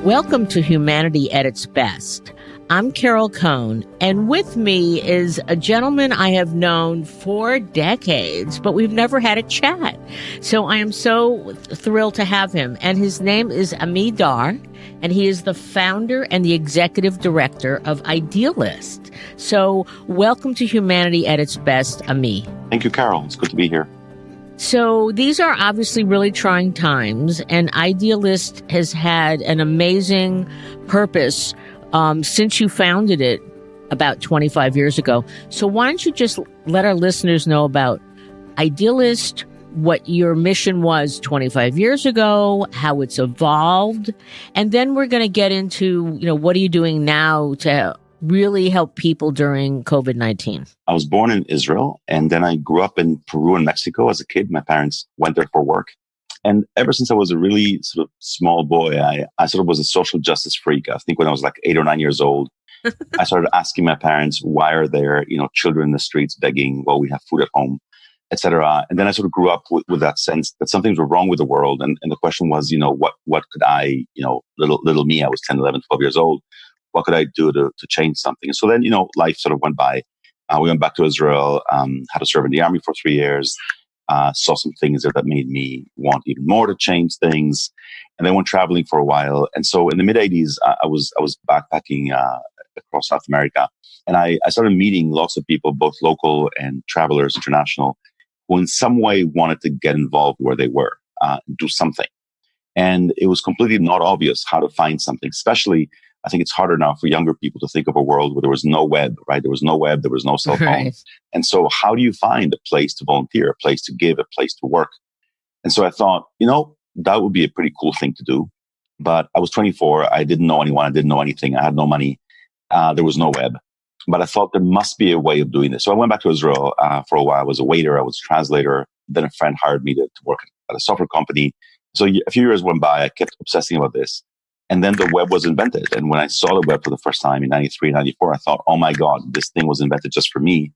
Welcome to Humanity at its Best. I'm Carol Cohn, and with me is a gentleman I have known for decades, but we've never had a chat. So I am so thrilled to have him. And his name is Ami Dar, and he is the founder and the executive director of Idealist. So welcome to Humanity at its Best, Ami. Thank you, Carol. It's good to be here. So these are obviously really trying times, and Idealist has had an amazing purpose since you founded it about 25 years ago. So why don't you just let our listeners know about Idealist, what your mission was 25 years ago, how it's evolved, and then we're going to get into, what are you doing now to really help people during COVID-19? I was born in Israel, and then I grew up in Peru and Mexico as a kid. My parents went there for work. And ever since I was a really sort of small boy, I sort of was a social justice freak. I think when I was like 8 or 9 years old, I started asking my parents, why are there, children in the streets begging while we have food at home, etc. And then I sort of grew up with that sense that some things were wrong with the world. And the question was, what could I, little me, I was 10, 11, 12 years old. What could I do to change something? And so then, life sort of went by. We went back to Israel, had to serve in the army for 3 years, saw some things there that made me want even more to change things. And then went traveling for a while. And so in the mid-'80s, I was backpacking across South America. And I started meeting lots of people, both local and travelers, international, who in some way wanted to get involved where they were, do something. And it was completely not obvious how to find something, especially I think it's harder now for younger people to think of a world where there was no web, right? There was no web, there was no cell phone. Right. And so how do you find a place to volunteer, a place to give, a place to work? And so I thought, that would be a pretty cool thing to do. But I was 24. I didn't know anyone. I didn't know anything. I had no money. There was no web. But I thought there must be a way of doing this. So I went back to Israel for a while. I was a waiter. I was a translator. Then a friend hired me to work at a software company. So a few years went by. I kept obsessing about this. And then the web was invented. And when I saw the web for the first time in 93, 94, I thought, oh my God, this thing was invented just for me.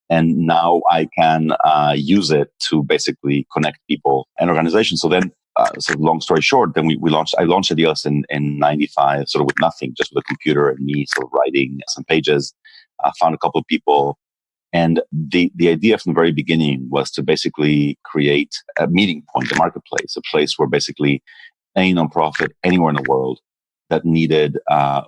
And now I can use it to basically connect people and organizations. So then, so long story short, then I launched Idealist in 95, sort of with nothing, just with a computer and me sort of writing some pages, found a couple of people. And the idea from the very beginning was to basically create a meeting point, a marketplace, a place where basically any nonprofit anywhere in the world that needed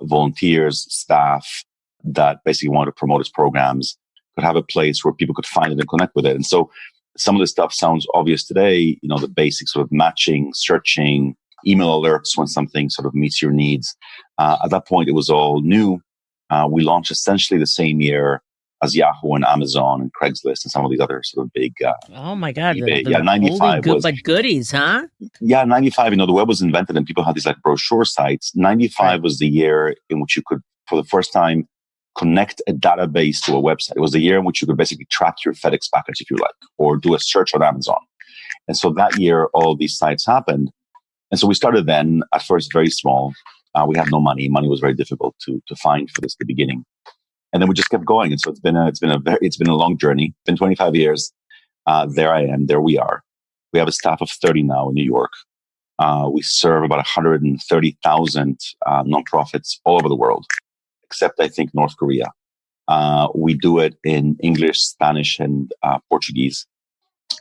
volunteers, staff that basically wanted to promote its programs could have a place where people could find it and connect with it. And so some of this stuff sounds obvious today, the basics sort of matching, searching, email alerts when something sort of meets your needs. At that point, it was all new. We launched essentially the same year as Yahoo and Amazon and Craigslist and some of these other sort of big. Oh my God! The 95 was but goodies, huh? Yeah, 95. The web was invented and people had these like brochure sites. 95 was the year in which you could, for the first time, connect a database to a website. It was the year in which you could basically track your FedEx package if you like, or do a search on Amazon. And so that year, all these sites happened. And so we started then, at first very small. We had no money. Money was very difficult to find for this at the beginning. And then we just kept going. And so it's been a long journey. It's been 25 years. There I am. There we are. We have a staff of 30 now in New York. We serve about 130,000 nonprofits all over the world, except I think North Korea. We do it in English, Spanish, and Portuguese.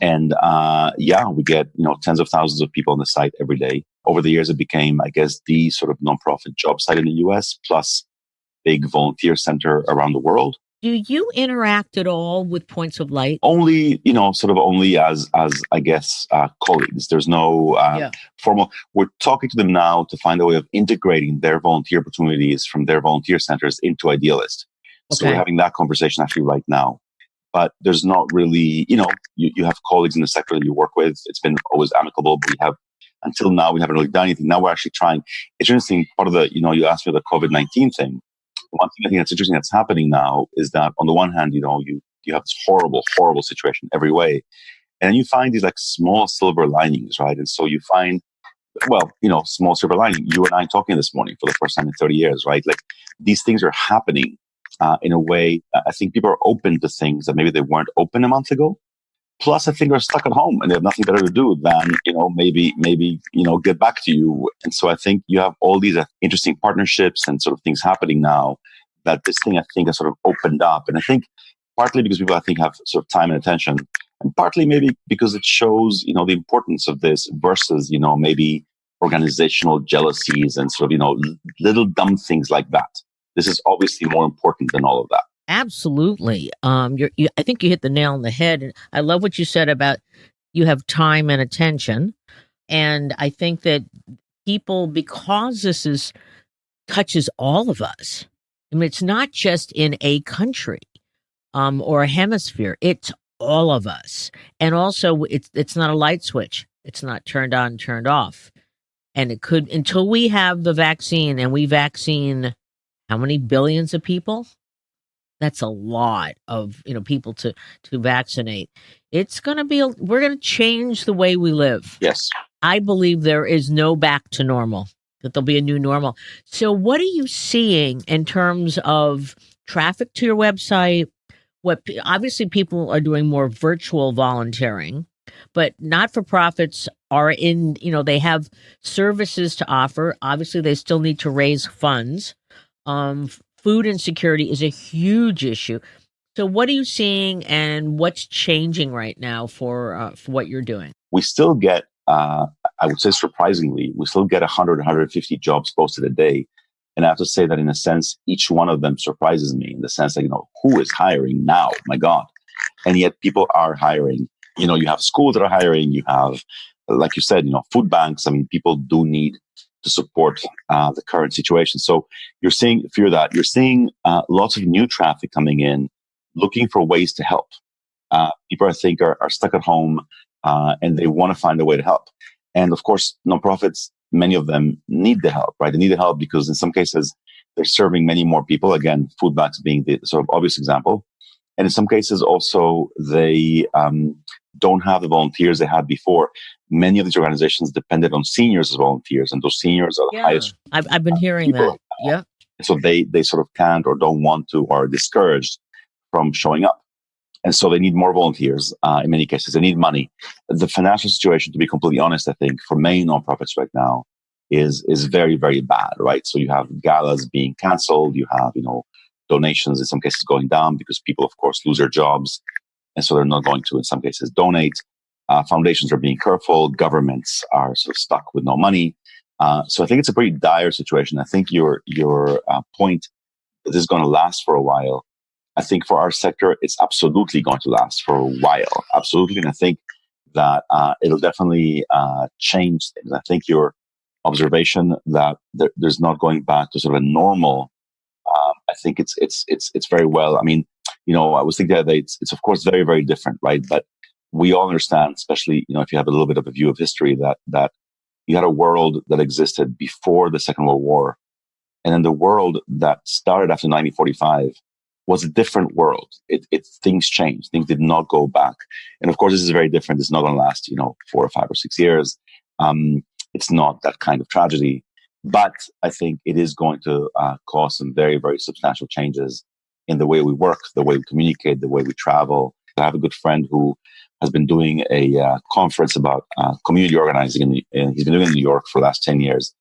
And we get tens of thousands of people on the site every day. Over the years, it became, I guess, the sort of nonprofit job site in the U.S. plus big volunteer center around the world. Do you interact at all with Points of Light? Only, only as I guess, colleagues. There's no formal. We're talking to them now to find a way of integrating their volunteer opportunities from their volunteer centers into Idealist. Okay. So we're having that conversation actually right now. But there's not really, you have colleagues in the sector that you work with. It's been always amicable, but until now, we haven't really done anything. Now we're actually trying. It's interesting, part of the, you asked me the COVID-19 thing. One thing I think that's interesting that's happening now is that on the one hand, you have this horrible, horrible situation every way. And you find these like small silver linings, right? And so you find, small silver lining. You and I talking this morning for the first time in 30 years, right? Like these things are happening in a way. I think people are open to things that maybe they weren't open a month ago. Plus, I think they're stuck at home and they have nothing better to do than, maybe, get back to you. And so I think you have all these interesting partnerships and sort of things happening now that this thing, I think, has sort of opened up. And I think partly because people, I think, have sort of time and attention, and partly maybe because it shows, the importance of this versus, maybe organizational jealousies and sort of, little dumb things like that. This is obviously more important than all of that. Absolutely. I think you hit the nail on the head. And I love what you said about you have time and attention. And I think that people, because this touches all of us. I mean, it's not just in a country or a hemisphere. It's all of us. And also, it's not a light switch. It's not turned on, turned off. And it could, until we have the vaccine, and we vaccine how many billions of people? That's a lot of people to vaccinate. It's going to be we're going to change the way we live. Yes. I believe there is no back to normal, that there'll be a new normal. So what are you seeing in terms of traffic to your website? Obviously people are doing more virtual volunteering, but not-for-profits are in, they have services to offer. Obviously they still need to raise funds. Food insecurity is a huge issue. So what are you seeing and what's changing right now for what you're doing? We still get, I would say surprisingly, we still get 100, 150 jobs posted a day. And I have to say that in a sense, each one of them surprises me in the sense that, who is hiring now? My God. And yet people are hiring. You have schools that are hiring. You have, like you said, food banks. I mean, people do need to support the current situation. So you're seeing, fear that, you're seeing lots of new traffic coming in, looking for ways to help. People, I think, are stuck at home and they want to find a way to help. And of course, nonprofits, many of them need the help, right? They need the help because in some cases, they're serving many more people. Again, food banks being the sort of obvious example. And in some cases also, they don't have the volunteers they had before. Many of these organizations depended on seniors as volunteers, and those seniors are the highest. I've been hearing that. Yeah. So they sort of can't or don't want to or are discouraged from showing up. And so they need more volunteers. In many cases, they need money. The financial situation, to be completely honest, I think for many nonprofits right now is very, very bad, right? So you have galas being canceled. You have, donations in some cases going down because people, of course, lose their jobs. And so they're not going to, in some cases, donate. Foundations are being careful. Governments are sort of stuck with no money. So I think it's a pretty dire situation. I think your point that this is going to last for a while. I think for our sector, it's absolutely going to last for a while. Absolutely. And I think that it'll definitely change things. I think your observation that there's not going back to sort of a normal, I think it's very well. I mean, I was thinking that it's of course very, very different, right? But we all understand, especially, if you have a little bit of a view of history, that you had a world that existed before the Second World War. And then the world that started after 1945 was a different world. Things changed. Things did not go back. And of course, this is very different. It's not going to last, 4 or 5 or 6 years. It's not that kind of tragedy. But I think it is going to cause some very, very substantial changes in the way we work, the way we communicate, the way we travel. I have a good friend who has been doing a conference about community organizing, and he's been doing it in New York for the last 10 years.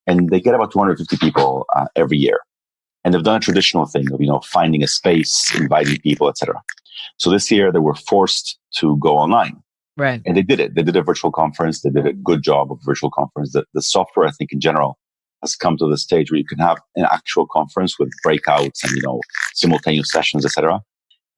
And they get about 250 people every year. And they've done a traditional thing of, finding a space, inviting people, etc. So this year they were forced to go online. Right. And they did it. They did a virtual conference. They did a good job of virtual conference. The software, I think, in general, has come to the stage where you can have an actual conference with breakouts and, simultaneous sessions, etc.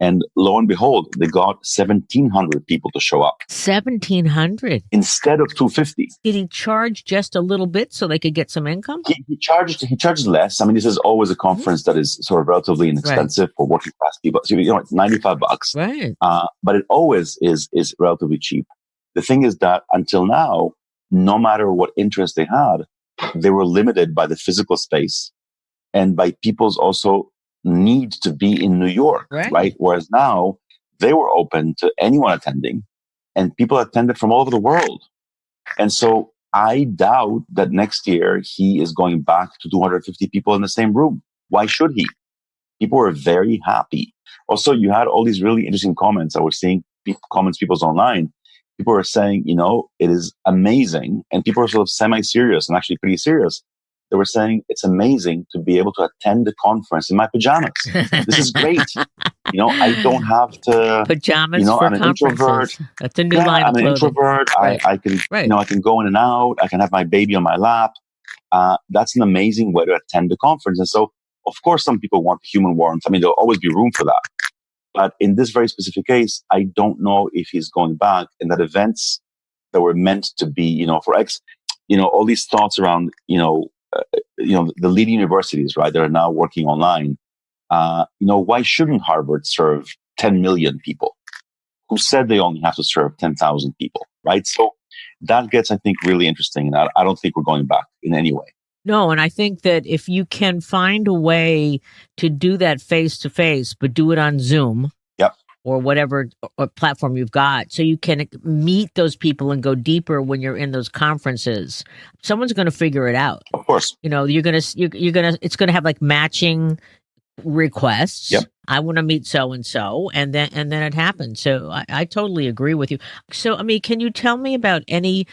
And lo and behold, they got 1,700 people to show up. 1,700 instead of 250. Did he charge just a little bit so they could get some income? He charged less. I mean, this is always a conference that is sort of relatively inexpensive for working class people. So it's $95. Right. But it always is relatively cheap. The thing is that until now, no matter what interest they had, they were limited by the physical space and by people's also need to be in New York, right? Whereas now they were open to anyone attending, and people attended from all over the world. And so I doubt that next year he is going back to 250 people in the same room. Why should he? People were very happy. Also, you had all these really interesting comments. I was seeing comments people's online, people are saying, it is amazing. And people are sort of semi-serious and actually pretty serious. They were saying it's amazing to be able to attend the conference in my pajamas. This is great. I don't have to, pajamas for I'm an introvert. conferences. That's a new line of I'm an clothing. introvert. Right. I can, Right. I can go in and out. I can have my baby on my lap. That's an amazing way to attend the conference. And so, of course, some people want human warmth. I mean, there'll always be room for that. But in this very specific case, I don't know if he's going back, and that events that were meant to be, for all these thoughts around, the leading universities, right, that are now working online. Why shouldn't Harvard serve 10 million people? Who said they only have to serve 10,000 people, right? So that gets, I think, really interesting. And I don't think we're going back in any way. No, and I think that if you can find a way to do that face to face, but do it on Zoom, yep, or whatever platform you've got, so you can meet those people and go deeper when you're in those conferences, someone's going to figure it out. Of course, you're gonna it's gonna have like matching requests. Yep. I want to meet so and so, and then it happens. So I totally agree with you. So I mean, can you tell me about any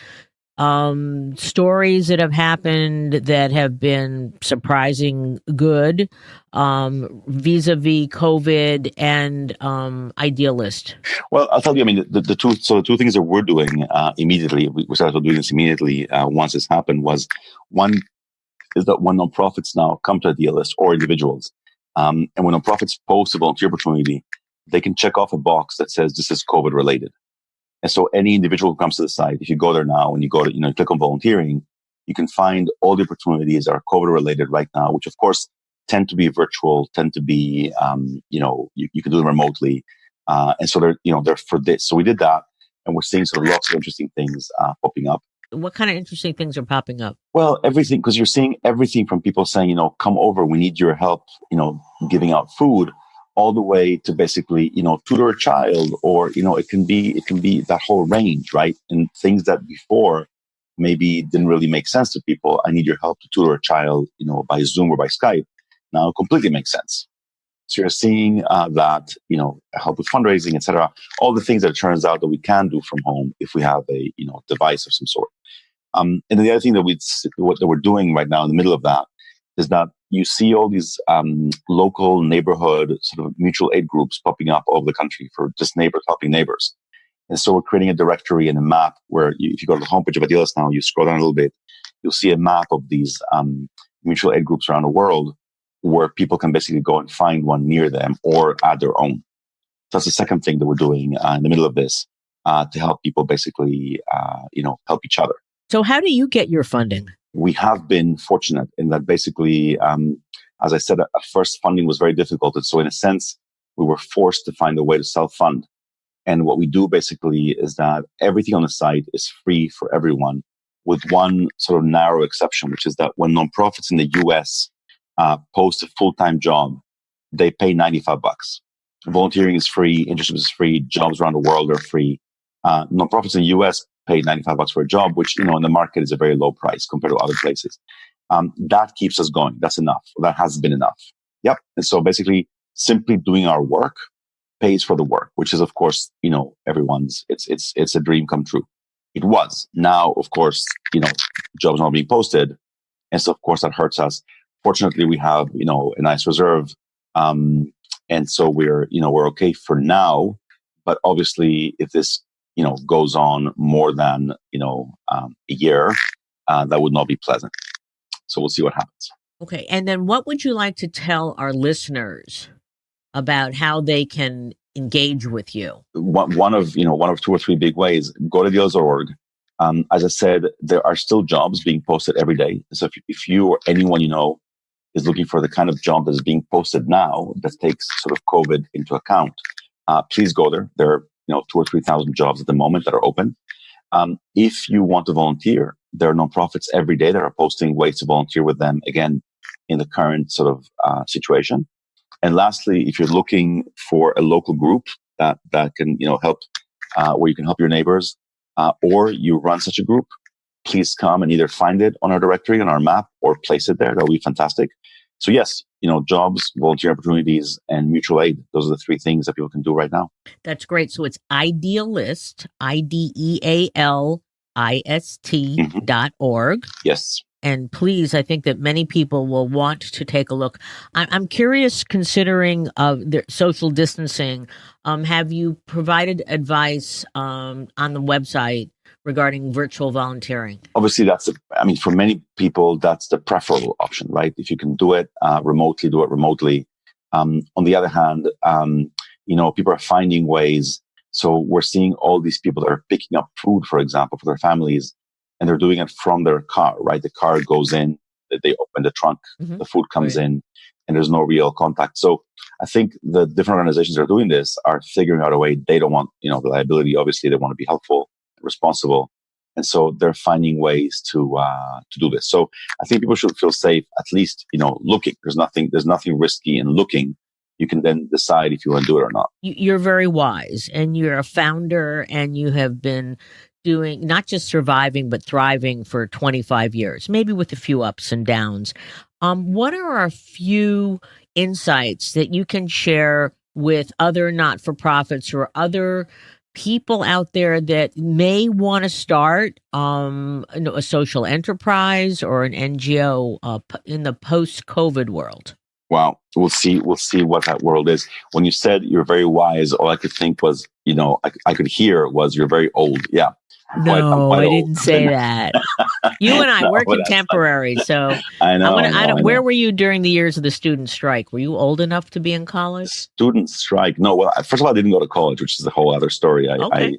stories that have happened that have been surprising good, vis-a-vis COVID and Idealist? Well, I'll tell you, I mean, the two things that we're doing immediately, we started doing this immediately once this happened, was one is that when nonprofits now come to Idealist or individuals, and when nonprofits post a volunteer opportunity, they can check off a box that says this is COVID related. And so any individual who comes to the site, if you go there now and you go to, click on volunteering, you can find all the opportunities that are COVID related right now, which of course tend to be virtual, tend to be, you can do them remotely. And so they're for this. So we did that, and we're seeing sort of lots of interesting things popping up. What kind of interesting things are popping up? Well, everything, because you're seeing everything from people saying, come over, we need your help, giving out food, all the way to basically, tutor a child, or, it can be that whole range, right? And things that before maybe didn't really make sense to people. I need your help to tutor a child, by Zoom or by Skype. Now it completely makes sense. So you're seeing that, help with fundraising, etc. All the things that it turns out that we can do from home if we have a, device of some sort. And the other thing that we're doing right now in the middle of that is that you see all these local neighborhood sort of mutual aid groups popping up all over the country for just neighbors helping neighbors. And so we're creating a directory and a map where if you go to the homepage of Idealist now, you scroll down a little bit, you'll see a map of these mutual aid groups around the world where people can basically go and find one near them or add their own. So that's the second thing that we're doing in the middle of this to help people basically, help each other. So how do you get your funding? We have been fortunate in that basically, as I said, at first funding was very difficult. And so in a sense, we were forced to find a way to self-fund. And what we do basically is that everything on the site is free for everyone, with one sort of narrow exception, which is that when nonprofits in the US post a full-time job, they pay $95. Volunteering is free, internship is free, jobs around the world are free. Nonprofits in the US pay $95 for a job, which, in the market is a very low price compared to other places. That keeps us going. That's enough. That has been enough. Yep. And so basically simply doing our work pays for the work, which is, of course, everyone's, it's a dream come true. It was. Now, of course, jobs are not being posted. And so, of course, that hurts us. Fortunately, we have, a nice reserve. And so we're okay for now. But obviously, if this, goes on more than, a year, that would not be pleasant. So we'll see what happens. Okay. And then what would you like to tell our listeners about how they can engage with you? One of 2 or 3 big ways. Go to deals.org. As I said, there are still jobs being posted every day. So if you or anyone is looking for the kind of job that is being posted now that takes sort of COVID into account, please go there. There are 2,000 or 3,000 jobs at the moment that are open. If you want to volunteer, there are nonprofits every day that are posting ways to volunteer with them, again, in the current sort of situation. And lastly, if you're looking for a local group that can help, where you can help your neighbors, or you run such a group, please come and either find it on our directory, on our map, or place it there. That would be fantastic. So yes, jobs, volunteer opportunities, and mutual aid. Those are the three things that people can do right now. That's great. So it's Idealist, IDEALIST.org. Yes. And please, I think that many people will want to take a look. I'm curious, considering the social distancing, have you provided advice on the website regarding virtual volunteering? Obviously, for many people, that's the preferable option, right? If you can do it remotely, do it remotely. On the other hand, people are finding ways. So we're seeing all these people that are picking up food, for example, for their families, and they're doing it from their car, right? The car goes in, they open the trunk, the food comes in, and there's no real contact. So I think the different organizations that are doing this are figuring out a way. They don't want, the liability. Obviously, they want to be helpful, responsible. And so they're finding ways to do this. So I think people should feel safe, at least, looking. There's nothing risky in looking. You can then decide if you want to do it or not. You're very wise, and you're a founder, and you have been doing not just surviving, but thriving for 25 years, maybe with a few ups and downs. What are a few insights that you can share with other not-for-profits or other people out there that may want to start a social enterprise or an NGO in the post-COVID world? Wow. We'll see what that world is. When you said you're very wise, all I could think was, I could hear was you're very old. Yeah. No, I didn't say that. You and I, we're contemporaries, so I know. Where were you during the years of the student strike? Were you old enough to be in college? Student strike? No. Well, first of all, I didn't go to college, which is a whole other story. I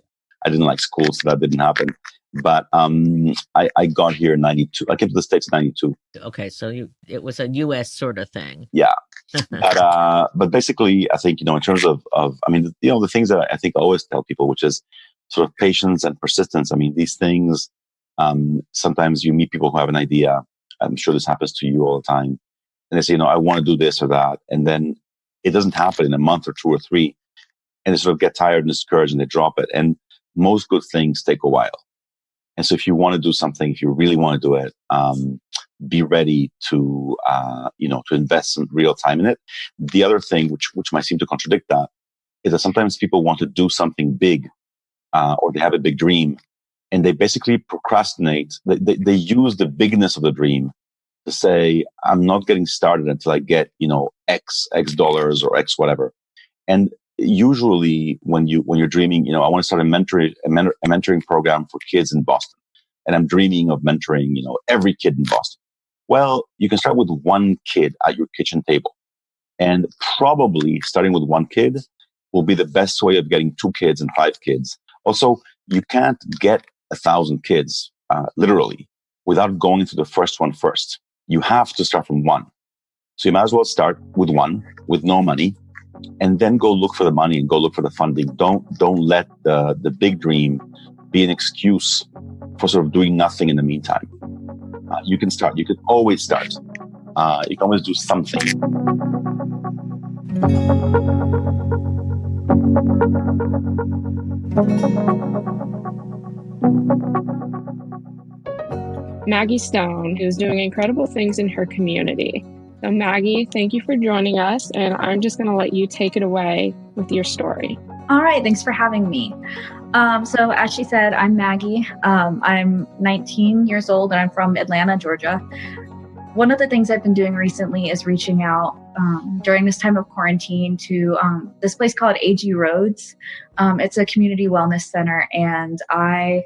didn't like school, so that didn't happen. But I got here in 92. I came to the States in 92. Okay, so it was a U.S. sort of thing. Yeah. But basically, I think, in terms of the things that I think I always tell people, which is sort of patience and persistence. I mean, these things, sometimes you meet people who have an idea. I'm sure this happens to you all the time. And they say, I want to do this or that. And then it doesn't happen in a month or two or three. And they sort of get tired and discouraged and they drop it. And most good things take a while. And so if you want to do something, if you really want to do it, be ready to invest some real time in it. The other thing, which might seem to contradict that, is that sometimes people want to do something big, or they have a big dream, and they basically procrastinate. They use the bigness of the dream to say, I'm not getting started until I get, X dollars or X whatever. And usually when you're dreaming, I want to start a mentoring program for kids in Boston. And I'm dreaming of mentoring, every kid in Boston. Well, you can start with one kid at your kitchen table. And probably starting with one kid will be the best way of getting 2 kids and 5 kids. Also, you can't get 1,000 kids, literally, without going to the first one first. You have to start from one. So you might as well start with one, with no money, and then go look for the money and go look for the funding. Don't let the big dream be an excuse for sort of doing nothing in the meantime. You can start. You can always start. You can always do something. Maggie Stone, who's doing incredible things in her community. So Maggie, thank you for joining us, and I'm just going to let you take it away with your story. All right, thanks for having me. So as she said, I'm Maggie. I'm 19 years old, and I'm from Atlanta, Georgia. One of the things I've been doing recently is reaching out during this time of quarantine to this place called A.G.Rhodes. It's a community wellness center, and I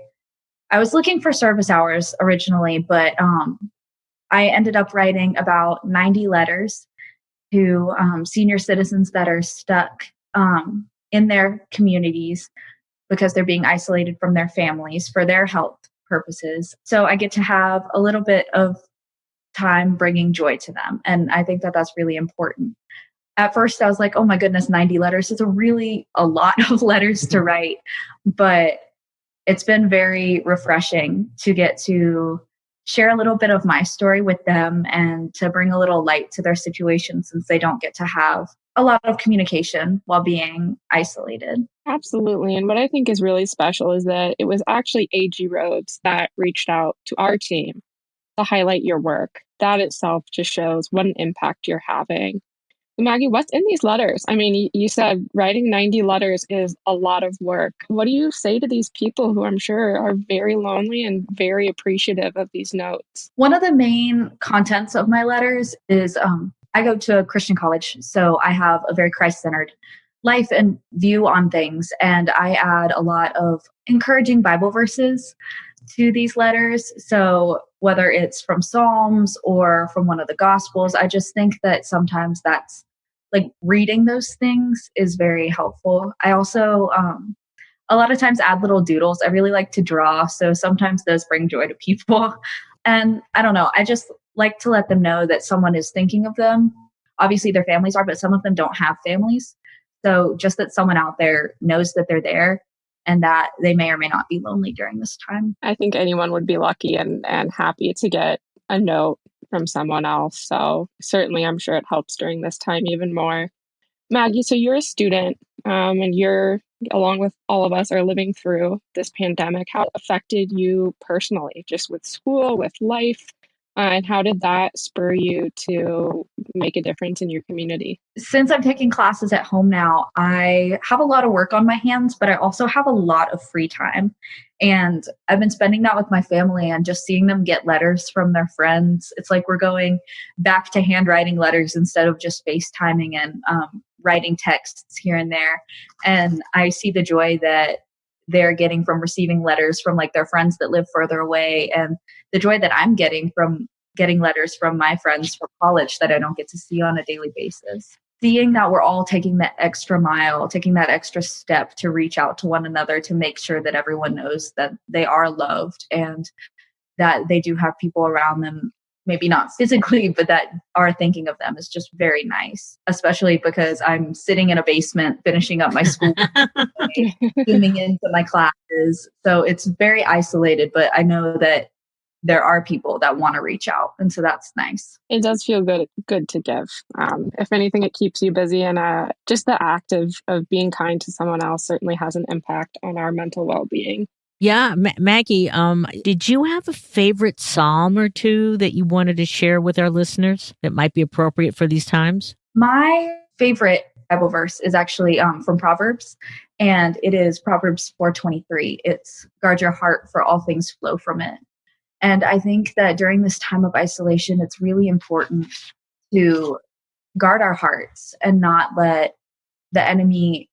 was looking for service hours originally, but I ended up writing about 90 letters to senior citizens that are stuck in their communities because they're being isolated from their families for their health purposes. So I get to have a little bit of time bringing joy to them. And I think that that's really important. At first, I was like, oh my goodness, 90 letters is a lot of letters to write. But it's been very refreshing to get to share a little bit of my story with them and to bring a little light to their situation, since they don't get to have a lot of communication while being isolated. Absolutely. And what I think is really special is that it was actually A.G.Rhodes that reached out to our team to highlight your work. That itself just shows what an impact you're having. Maggie, what's in these letters? I mean, you said writing 90 letters is a lot of work. What do you say to these people who I'm sure are very lonely and very appreciative of these notes? One of the main contents of my letters is I go to a Christian college, so I have a very Christ-centered life and view on things, and I add a lot of encouraging Bible verses to these letters. So whether it's from Psalms or from one of the Gospels, I just think that sometimes that's like reading those things is very helpful. I also a lot of times add little doodles. I really like to draw, so sometimes those bring joy to people. And I don't know, I just like to let them know that someone is thinking of them. Obviously, their families are, but some of them don't have families. So just that someone out there knows that they're there and that they may or may not be lonely during this time. I think anyone would be lucky and happy to get a note from someone else. So certainly I'm sure it helps during this time even more. Maggie, so you're a student and you're, along with all of us, are living through this pandemic. How it affected you personally, just with school, with life? And how did that spur you to make a difference in your community? Since I'm taking classes at home now, I have a lot of work on my hands, but I also have a lot of free time. And I've been spending that with my family and just seeing them get letters from their friends. It's like we're going back to handwriting letters instead of just FaceTiming and writing texts here and there. And I see the joy that they're getting from receiving letters from like their friends that live further away, and the joy that I'm getting from getting letters from my friends from college that I don't get to see on a daily basis. Seeing that we're all taking that extra mile, taking that extra step to reach out to one another to make sure that everyone knows that they are loved and that they do have people around them, maybe not physically, but that are thinking of them, is just very nice, especially because I'm sitting in a basement finishing up my school, zooming into my classes. So it's very isolated, but I know that there are people that want to reach out. And so that's nice. It does feel good to give. If anything, it keeps you busy, and just the act of being kind to someone else certainly has an impact on our mental well-being. Yeah, Maggie, did you have a favorite psalm or two that you wanted to share with our listeners that might be appropriate for these times? My favorite Bible verse is actually from Proverbs, and it is Proverbs 4:23. It's guard your heart, for all things flow from it. And I think that during this time of isolation, it's really important to guard our hearts and not let the enemy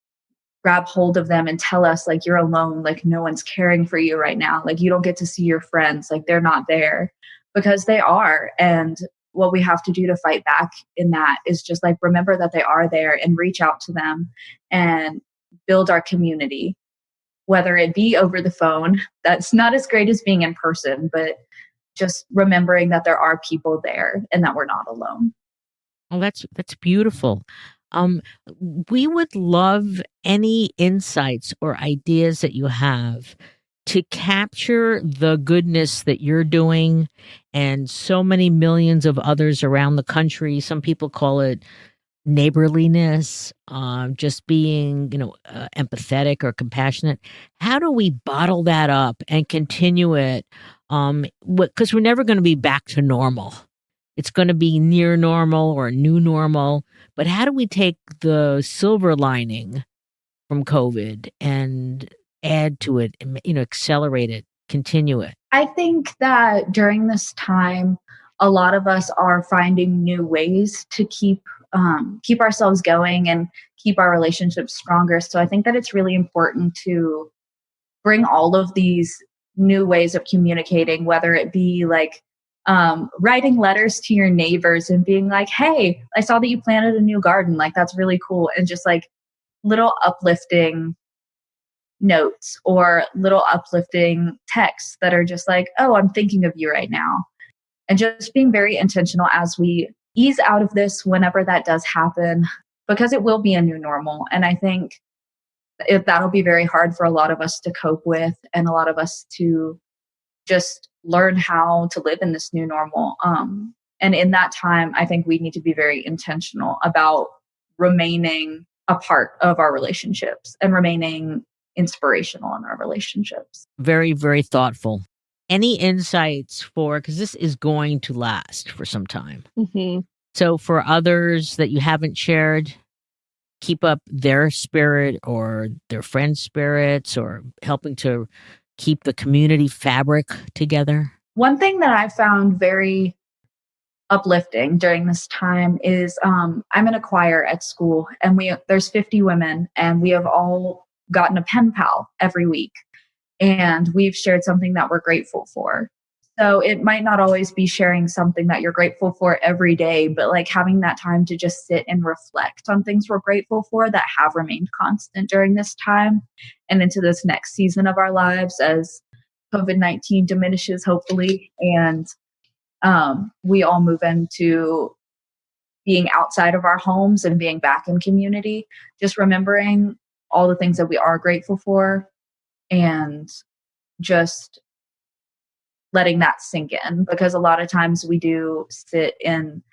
grab hold of them and tell us like you're alone, like no one's caring for you right now, like you don't get to see your friends, like they're not there, because they are. And what we have to do to fight back in that is just like remember that they are there and reach out to them and build our community, whether it be over the phone. That's not as great as being in person, but just remembering that there are people there and that we're not alone. Oh, that's beautiful. We would love any insights or ideas that you have to capture the goodness that you're doing and so many millions of others around the country. Some people call it neighborliness, just being, empathetic or compassionate. How do we bottle that up and continue it? Because we're never going to be back to normal. It's going to be near normal or new normal. But how do we take the silver lining from COVID and add to it, and, accelerate it, continue it? I think that during this time, a lot of us are finding new ways to keep ourselves going and keep our relationships stronger. So I think that it's really important to bring all of these new ways of communicating, whether it be like writing letters to your neighbors and being like, hey, I saw that you planted a new garden. Like, that's really cool. And just like little uplifting notes or little uplifting texts that are just like, oh, I'm thinking of you right now. And just being very intentional as we ease out of this whenever that does happen, because it will be a new normal. And I think that'll be very hard for a lot of us to cope with and a lot of us to just learn how to live in this new normal. And in that time, I think we need to be very intentional about remaining a part of our relationships and remaining inspirational in our relationships. Very, very thoughtful. Any insights for, because this is going to last for some time. Mm-hmm. So for others that you haven't shared, keep up their spirit or their friends' spirits or helping to keep the community fabric together? One thing that I found very uplifting during this time is I'm in a choir at school, and there's 50 women, and we have all gotten a pen pal every week, and we've shared something that we're grateful for. So it might not always be sharing something that you're grateful for every day, but like having that time to just sit and reflect on things we're grateful for that have remained constant during this time and into this next season of our lives as COVID-19 diminishes, hopefully, and we all move into being outside of our homes and being back in community. Just remembering all the things that we are grateful for and just letting that sink in, because a lot of times we do sit in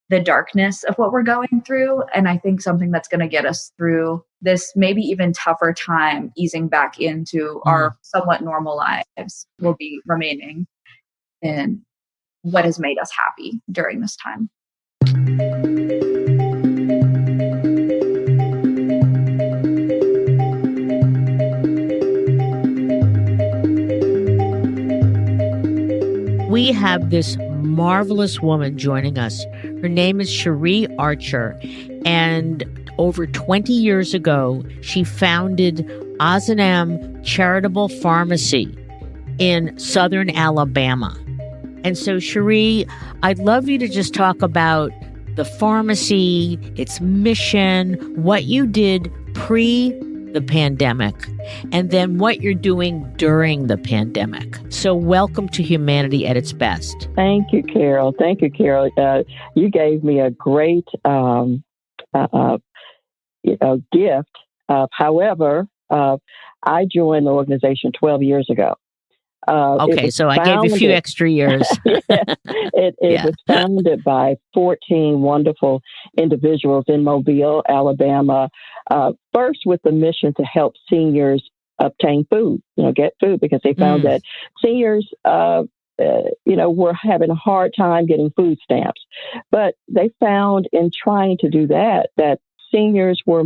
the darkness of what we're going through. And I think something that's going to get us through this maybe even tougher time, easing back into our somewhat normal lives, will be remaining in what has made us happy during this time. We have this marvelous woman joining us. Her name is Cherie Archer, and over 20 years ago, she founded Ozanam Charitable Pharmacy in southern Alabama. And so, Cherie, I'd love you to just talk about the pharmacy, its mission, what you did pre the pandemic, and then what you're doing during the pandemic. So welcome to Humanity at its Best. Thank you, Carol. Thank you, Carol. You gave me a great gift. However, I joined the organization 12 years ago. Okay, so I gave you a few extra years. It was founded by 14 wonderful individuals in Mobile, Alabama, first with the mission to help seniors obtain food, get food, because they found that seniors, were having a hard time getting food stamps. But they found in trying to do that seniors were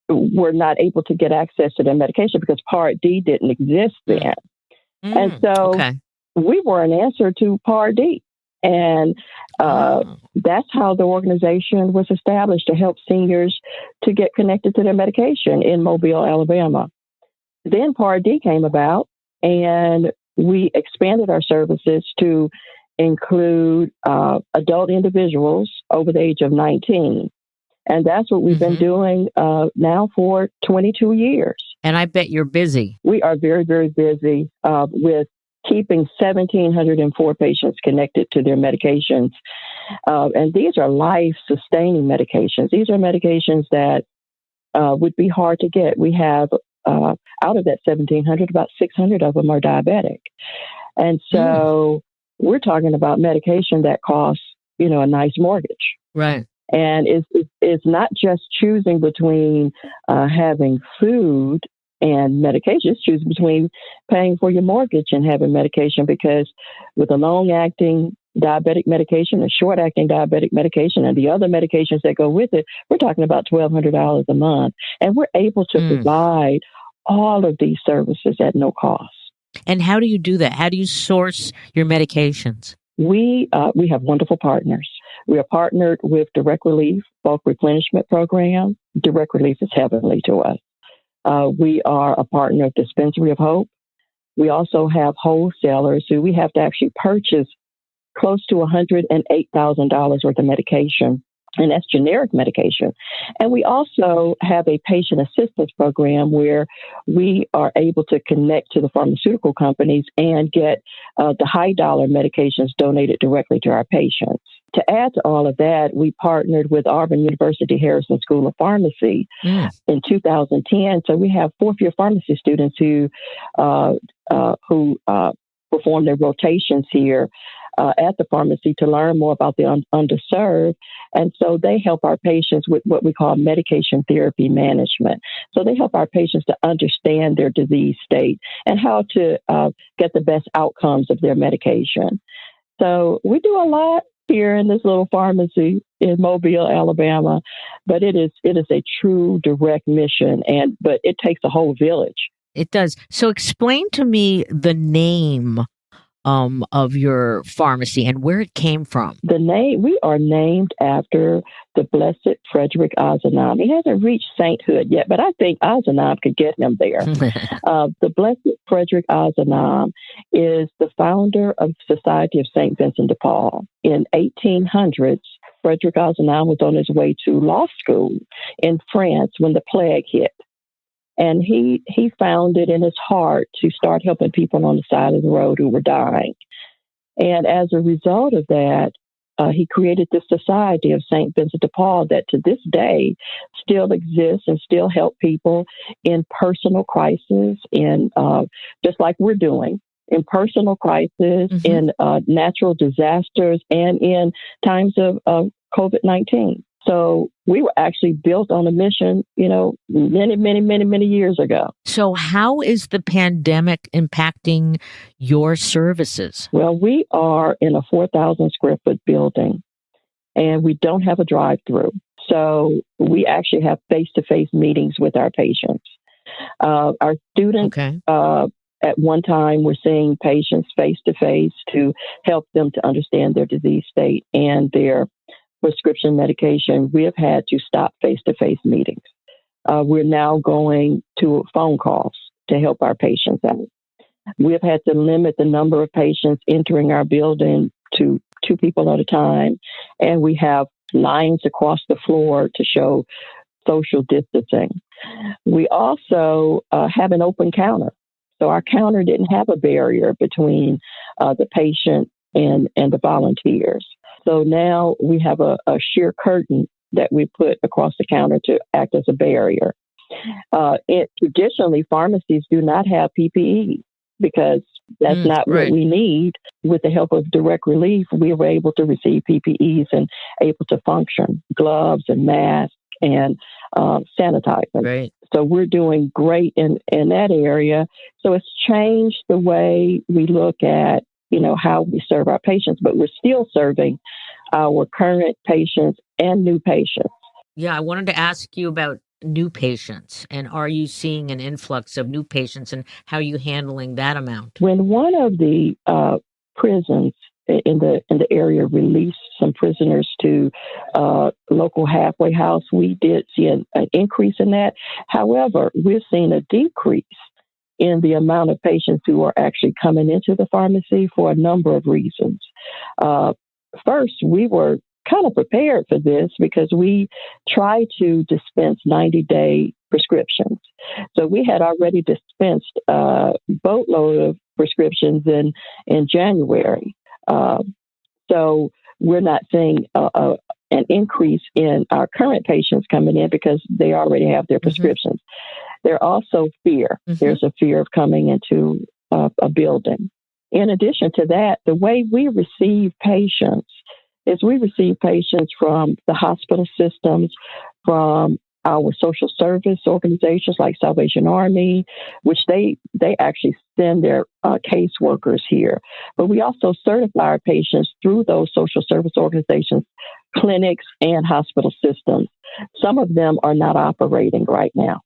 were not able to get access to their medication because Part D didn't exist then. And so we were an answer to Part D. And that's how the organization was established, to help seniors to get connected to their medication in Mobile, Alabama. Then Part D came about, and we expanded our services to include adult individuals over the age of 19. And that's what we've been doing now for 22 years. And I bet you're busy. We are very, very busy with keeping 1,704 patients connected to their medications. And these are life-sustaining medications. These are medications that would be hard to get. We have, out of that 1,700, about 600 of them are diabetic. And so we're talking about medication that costs, a nice mortgage. Right. And it's not just choosing between having food and medication. It's choosing between paying for your mortgage and having medication, because with a long-acting diabetic medication, a short-acting diabetic medication, and the other medications that go with it, we're talking about $1,200 a month. And we're able to provide all of these services at no cost. And how do you do that? How do you source your medications? We have wonderful partners. We are partnered with Direct Relief Bulk Replenishment Program. Direct Relief is heavenly to us. We are a partner of Dispensary of Hope. We also have wholesalers who we have to actually purchase close to $108,000 worth of medication, and that's generic medication. And we also have a patient assistance program where we are able to connect to the pharmaceutical companies and get the high dollar medications donated directly to our patients. To add to all of that, we partnered with Auburn University Harrison School of Pharmacy in 2010. So we have fourth-year pharmacy students who perform their rotations here at the pharmacy to learn more about the underserved. And so they help our patients with what we call medication therapy management. So they help our patients to understand their disease state and how to get the best outcomes of their medication. So we do a lot here in this little pharmacy in Mobile, Alabama, but it is a true direct mission, but it takes a whole village. It does. So explain to me the name of your pharmacy and where it came from. The name, we are named after the Blessed Frederick Ozanam. He hasn't reached sainthood yet, but I think Ozanam could get him there. The Blessed Frederick Ozanam is the founder of the Society of St. Vincent de Paul. In 1800s, Frederick Ozanam was on his way to law school in France when the plague hit. And he found it in his heart to start helping people on the side of the road who were dying. And as a result of that, he created this Society of St. Vincent de Paul that to this day still exists and still help people in personal crisis, in just like we're doing, in personal crisis, in natural disasters, and in times of COVID-19. So we were actually built on a mission, many years ago. So how is the pandemic impacting your services? Well, we are in a 4,000 square foot building, and we don't have a drive-through. So we actually have face-to-face meetings with our patients. Our students, at one time, were seeing patients face-to-face to help them to understand their disease state and their prescription medication. We have had to stop face-to-face meetings. We're now going to phone calls to help our patients out. We have had to limit the number of patients entering our building to 2 people at a time, and we have lines across the floor to show social distancing. We also have an open counter. So our counter didn't have a barrier between the patient and the volunteers. So now we have a sheer curtain that we put across the counter to act as a barrier. Traditionally, pharmacies do not have PPE because that's not what we need. With the help of Direct Relief, we were able to receive PPEs and able to function, gloves and masks and sanitizer. Right. So we're doing great in that area. So it's changed the way we look at how we serve our patients, but we're still serving our current patients and new patients. Yeah, I wanted to ask you about new patients. And are you seeing an influx of new patients, and how are you handling that amount? When one of the prisons in the area released some prisoners to local halfway house, we did see an increase in that. However, we're seeing a decrease in the amount of patients who are actually coming into the pharmacy for a number of reasons. First, we were kind of prepared for this because we try to dispense 90-day prescriptions. So we had already dispensed a boatload of prescriptions in January. So we're not seeing an increase in our current patients coming in because they already have their prescriptions. There's also fear. There's a fear of coming into a building. In addition to that, the way we receive patients is we receive patients from the hospital systems, from our social service organizations like Salvation Army, which they actually send their caseworkers here. But we also certify our patients through those social service organizations, clinics, and hospital systems. Some of them are not operating right now.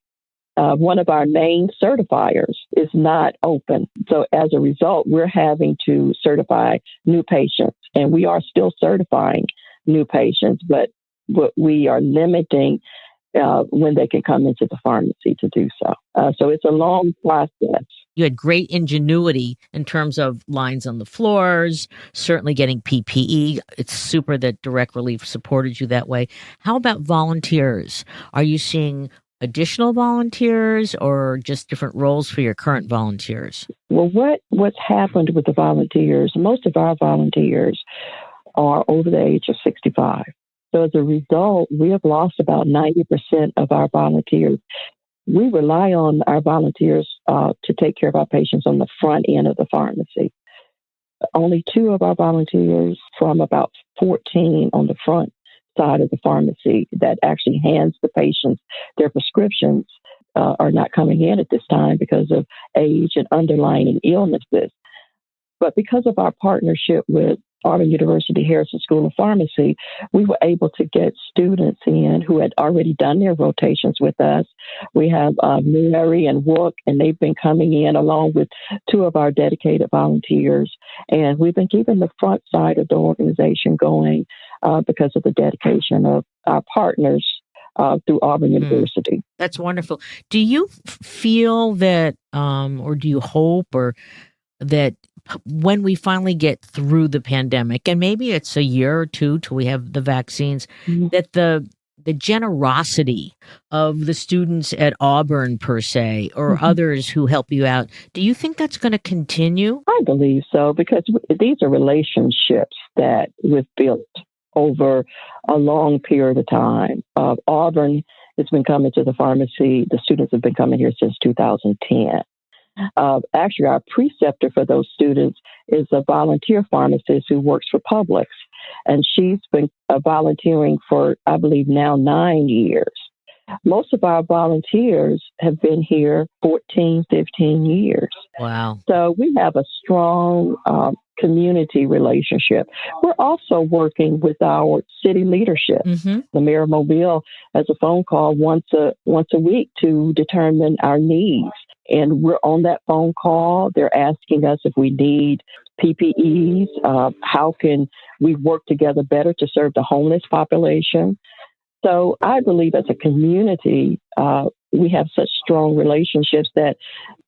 One of our main certifiers is not open. So as a result, we're having to certify new patients, and we are still certifying new patients, but we are limiting when they can come into the pharmacy to do so. So it's a long process. You had great ingenuity in terms of lines on the floors, certainly getting PPE. It's super that Direct Relief supported you that way. How about volunteers? Are you seeing additional volunteers or just different roles for your current volunteers? Well, what's happened with the volunteers, most of our volunteers are over the age of 65. So as a result, we have lost about 90% of our volunteers. We rely on our volunteers to take care of our patients on the front end of the pharmacy. Only 2 of our volunteers from about 14 on the front side of the pharmacy that actually hands the patients their prescriptions are not coming in at this time because of age and underlying illnesses. But because of our partnership with Auburn University Harrison School of Pharmacy, we were able to get students in who had already done their rotations with us. We have Mary and Wook, and they've been coming in along with 2 of our dedicated volunteers. And we've been keeping the front side of the organization going because of the dedication of our partners through Auburn University. That's wonderful. Do you feel that, or do you hope, or that when we finally get through the pandemic, and maybe it's a year or 2 till we have the vaccines, that the generosity of the students at Auburn per se, or others who help you out, do you think that's going to continue? I believe so, because these are relationships that we've built over a long period of time. Auburn has been coming to the pharmacy. The students have been coming here since 2010. Actually, our preceptor for those students is a volunteer pharmacist who works for Publix, and she's been volunteering for, I believe, now 9 years. Most of our volunteers have been here 14, 15 years. Wow. So we have a strong community relationship. We're also working with our city leadership. The mayor of Mobile has a phone call once a week to determine our needs. And we're on that phone call. They're asking us if we need PPEs, how can we work together better to serve the homeless population. So I believe as a community, we have such strong relationships that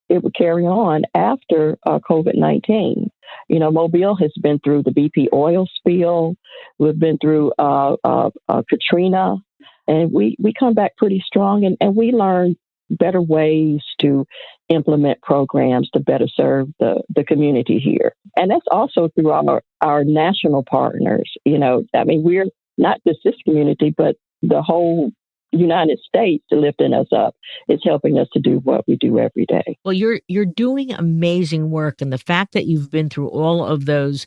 it would carry on after COVID-19. You know, Mobile has been through the BP oil spill. We've been through Katrina, and we come back pretty strong, and we learn better ways to implement programs to better serve the community here. And that's also through our national partners. You know, I mean, we're not just this community, but the whole United States lifting us up. It's helping us to do what we do every day. Well, you're doing amazing work, and the fact that you've been through all of those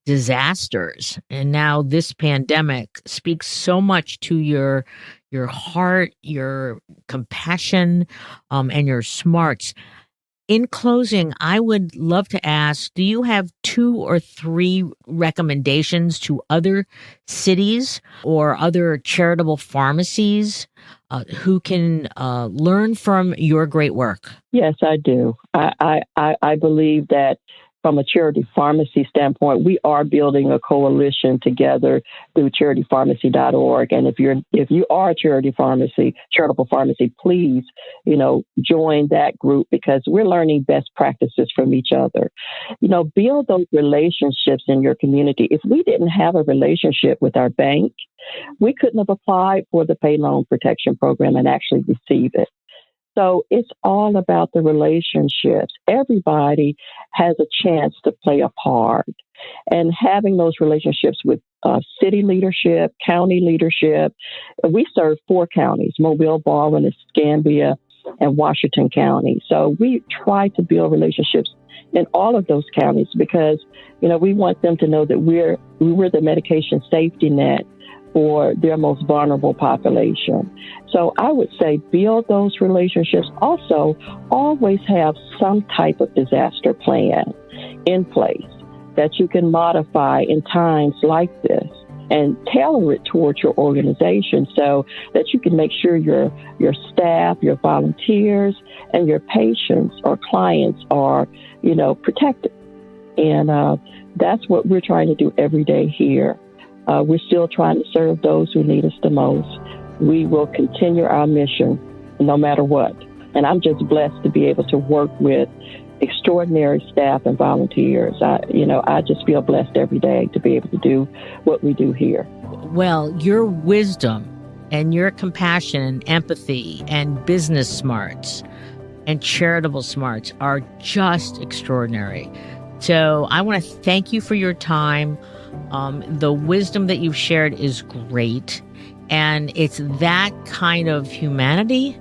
disasters and now this pandemic speaks so much to your heart, your compassion, and your smarts. In closing, I would love to ask, do you have 2 or 3 recommendations to other cities or other charitable pharmacies who can learn from your great work? Yes, I do. I believe that from a charity pharmacy standpoint, we are building a coalition together through charitypharmacy.org. And if you are a charitable pharmacy, please, join that group, because we're learning best practices from each other. Build those relationships in your community. If we didn't have a relationship with our bank, we couldn't have applied for the Pay Loan Protection Program and actually receive it. So it's all about the relationships. Everybody has a chance to play a part. And having those relationships with city leadership, county leadership. We serve 4 counties, Mobile, Baldwin, Escambia, and Washington County. So we try to build relationships in all of those counties because, we want them to know that we're the medication safety net for their most vulnerable population. So I would say build those relationships. Also, always have some type of disaster plan in place that you can modify in times like this and tailor it towards your organization so that you can make sure your staff, your volunteers, and your patients or clients are, protected. And that's what we're trying to do every day here. We're still trying to serve those who need us the most. We will continue our mission no matter what. And I'm just blessed to be able to work with extraordinary staff and volunteers. I just feel blessed every day to be able to do what we do here. Well, your wisdom and your compassion and empathy and business smarts and charitable smarts are just extraordinary. So I want to thank you for your time. The wisdom that you've shared is great. And it's that kind of humanity,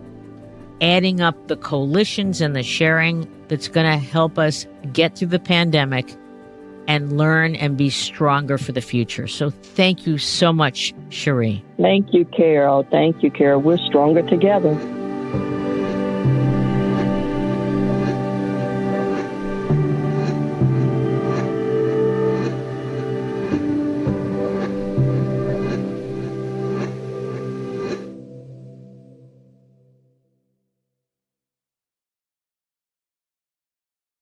adding up the coalitions and the sharing, that's going to help us get through the pandemic and learn and be stronger for the future. So thank you so much, Cherie. Thank you, Carol. Thank you, Carol. We're stronger together.